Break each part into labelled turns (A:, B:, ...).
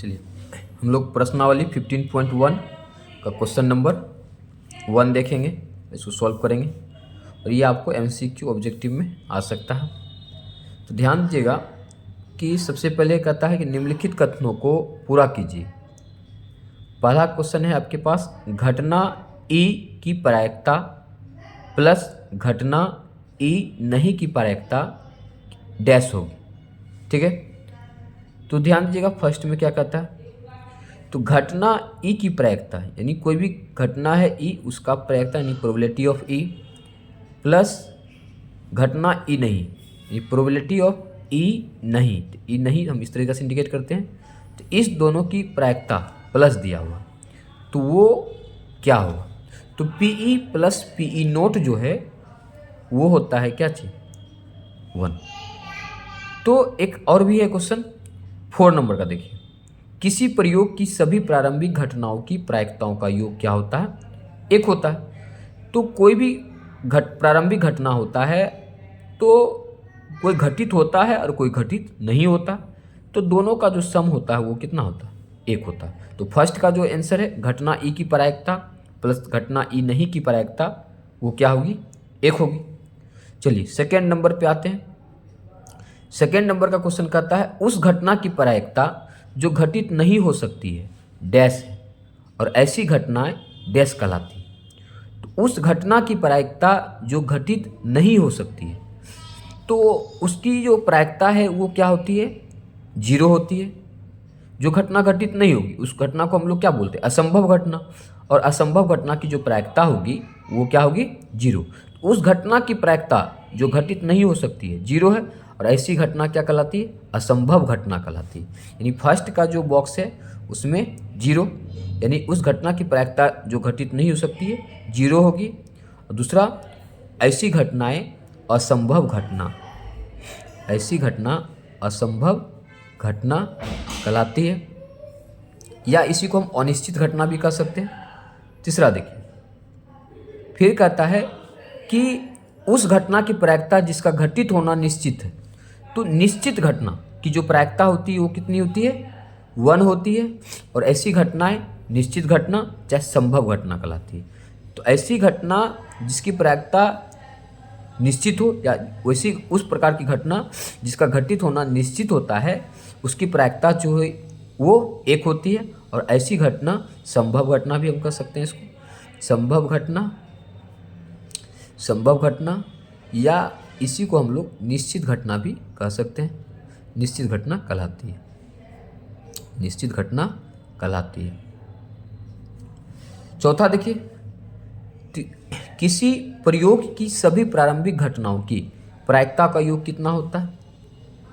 A: चलिए हम लोग प्रश्नावली 15.1 का क्वेश्चन नंबर 1 देखेंगे, इसको सॉल्व करेंगे और ये आपको एमसीक्यू ऑब्जेक्टिव में आ सकता है। तो ध्यान दीजिएगा कि सबसे पहले कहता है कि निम्नलिखित कथनों को पूरा कीजिए। पहला क्वेश्चन है आपके पास, घटना ई की प्रायिकता प्लस घटना ई नहीं की प्रायिकता डैश होगी। ठीक है, तो ध्यान दीजिएगा फर्स्ट में क्या कहता है, तो घटना ई की प्रायिकता यानी कोई भी घटना है ई, उसका प्रायिकता यानी प्रोबेबिलिटी ऑफ ई प्लस घटना ई नहीं, ये प्रोबेबिलिटी ऑफ ई नहीं, तो ई नहीं हम इस तरीके से इंडिकेट करते हैं। तो इस दोनों की प्रायिकता प्लस दिया हुआ, तो वो क्या होगा, तो पीई प्लस पीई नोट जो है वो होता है क्या चीज 1। तो एक और भी है क्वेश्चन 4 नंबर का, देखिए किसी प्रयोग की सभी प्रारंभिक घटनाओं की प्रायिकताओं का योग क्या होता है, 1 होता है। तो कोई भी प्रारंभिक घटना होता है तो कोई घटित होता है और कोई घटित नहीं होता, तो दोनों का जो सम होता है वो कितना होता है, 1 होता है। तो फर्स्ट का जो आंसर है घटना ई की प्रायिकता प्लस घटना ई नहीं की प्रायिकता वो क्या होगी, 1 होगी। चलिए सेकेंड नंबर पे आते हैं। सेकेंड नंबर का क्वेश्चन कहता है उस घटना की प्रायिकता जो घटित नहीं हो सकती है डैश है और ऐसी घटनाएं डैश कहलाती है। तो उस घटना की प्रायिकता जो घटित नहीं हो सकती है, तो उसकी जो प्रायिकता है वो क्या होती है, 0 होती है। जो घटना घटित नहीं होगी उस घटना को हम लोग क्या बोलते हैं, असंभव घटना, और असंभव घटना की जो प्रायिकता होगी वो क्या होगी, 0। उस घटना की प्रायिकता जो घटित नहीं हो सकती है 0 है और ऐसी घटना क्या कहलाती है, असंभव घटना कहलाती है। यानी फर्स्ट का जो बॉक्स है उसमें 0, यानी उस घटना की प्रायिकता जो घटित नहीं हो सकती है 0 होगी, और दूसरा ऐसी घटनाएं असंभव घटना, ऐसी घटना असंभव घटना कहलाती है, या इसी को हम अनिश्चित घटना भी कह सकते हैं। तीसरा देखिए फिर कहता है कि उस घटना की प्रायिकता जिसका घटित होना निश्चित है, तो निश्चित घटना की जो प्रायिकता होती है वो कितनी होती है, 1 होती है, और ऐसी घटनाएं निश्चित घटना चाहे संभव घटना कहलाती है। तो ऐसी घटना जिसकी प्रायिकता निश्चित हो या वैसी उस प्रकार की घटना जिसका घटित होना निश्चित होता है उसकी प्रायिकता जो है वो 1 होती है, और ऐसी घटना संभव घटना भी हम कह सकते हैं इसको, संभव घटना या इसी को हम लोग निश्चित घटना भी कह सकते हैं, निश्चित घटना कहलाती है, निश्चित घटना कहलाती है। चौथा देखिए, किसी प्रयोग की सभी प्रारंभिक घटनाओं की प्रायिकता का योग कितना होता है,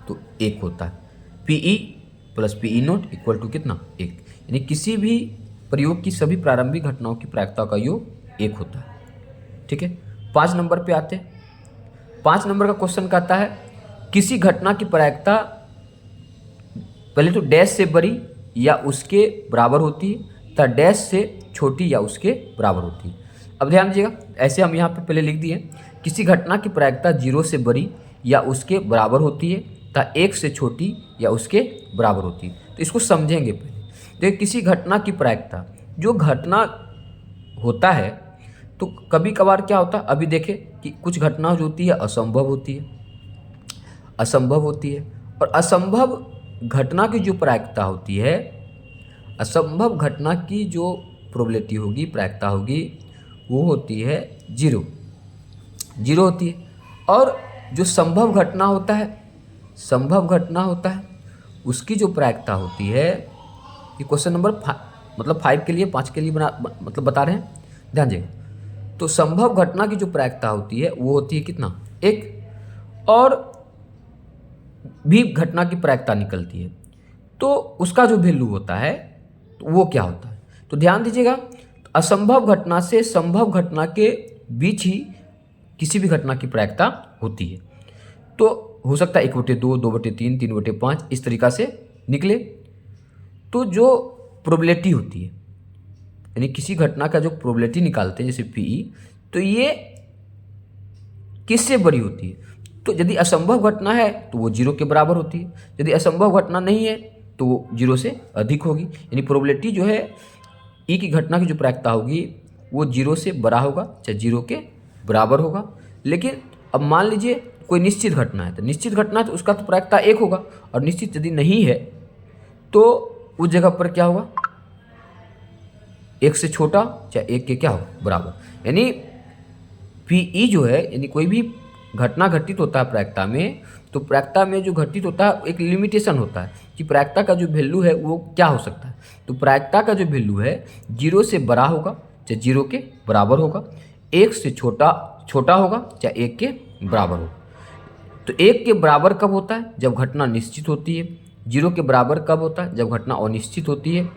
A: तो 1 होता है। PE plus PE nought equal to कितना, 1, यानी किसी भी प्रयोग की सभी प्रारंभिक घटनाओं की प्रायिकता का योग 1 होता है। ठीक है, 5 नंबर पे आते हैं। 5 नंबर का क्वेश्चन कहता है किसी घटना की प्रायिकता पहले तो डैश से बड़ी या उसके बराबर होती है तथा डैश से छोटी या उसके बराबर होती है। अब ध्यान दीजिएगा, ऐसे हम यहाँ पे पहले लिख दिए, किसी घटना की प्रायिकता 0 से बड़ी या उसके बराबर होती है तथा 1 से छोटी या उसके बराबर होती है। तो इसको समझेंगे पहले। देखिए किसी घटना की प्रायिकता, जो घटना होता है तो कभी कभार क्या होता है, अभी देखें कि कुछ घटना जो होती है असंभव होती है, असंभव होती है, और असंभव घटना की जो प्रायिकता होती है, असंभव घटना की जो प्रोबेबिलिटी होगी, प्रायिकता होगी, वो होती है 0 होती है। और जो संभव घटना होता है, संभव घटना होता है उसकी जो प्रायिकता होती है, ये क्वेश्चन नंबर 5 के लिए 5 के लिए बता रहे हैं, ध्यान दीजिएगा। तो संभव घटना की जो प्रायिकता होती है वो होती है कितना, 1, और भी घटना की प्रायिकता निकलती है, तो उसका जो वैल्यू होता है तो वो क्या होता है, तो ध्यान दीजिएगा, असंभव घटना से संभव घटना के बीच ही किसी भी घटना की प्रायिकता होती है। तो हो सकता है 1/2, 2/3, 3/5 इस तरीका से निकले। तो जो प्रोबेबिलिटी होती है, यानी किसी घटना का जो प्रोबेबिलिटी निकालते हैं जैसे पीई, तो ये किससे बड़ी होती है, तो यदि असंभव घटना है तो वो 0 के बराबर होती है, यदि असंभव घटना नहीं है तो वो 0 से अधिक होगी, यानी प्रोबेबिलिटी जो है ई की घटना की जो प्रायिकता होगी वो 0 से बड़ा होगा चाहे 0 के बराबर होगा। लेकिन अब मान लीजिए कोई निश्चित घटना है, तो निश्चित घटना है तो उसका तो प्रायिकता 1 होगा, और निश्चित यदि नहीं है तो उस जगह पर क्या होगा, 1 से छोटा चाहे 1 के क्या हो बराबर। यानी पी जो है, यानी कोई भी घटना घटित होता है प्रायिकता में, तो प्रायिकता में जो घटित होता है एक लिमिटेशन होता है कि प्रायिकता का जो वैल्यू है वो क्या हो सकता है। तो प्रायिकता का जो वैल्यू है 0 से बड़ा होगा चाहे 0 के बराबर होगा, 1 से छोटा होगा चाहे 1 के बराबर होगा। तो 1 के बराबर कब होता है, जब घटना निश्चित होती है। 0 के बराबर कब होता है, जब घटना अनिश्चित होती है।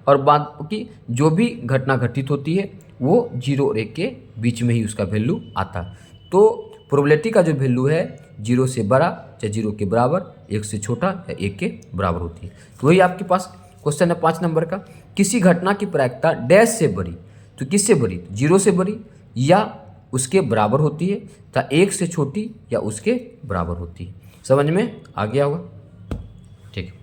A: और बाकी जो भी घटना घटित होती है वो 0 और 1 के बीच में ही उसका वैल्यू आता है। तो प्रोबेबिलिटी का जो वैल्यू है 0 से बड़ा चाहे 0 के बराबर, 1 से छोटा या 1 के बराबर होती है। तो वही आपके पास क्वेश्चन है 5 नंबर का, किसी घटना की प्रायिकता डैश से बड़ी, तो किससे बड़ी, 0 से बड़ी या उसके बराबर होती है, तथा 1 से छोटी या उसके बराबर होती है। समझ में आ गया होगा, ठीक है।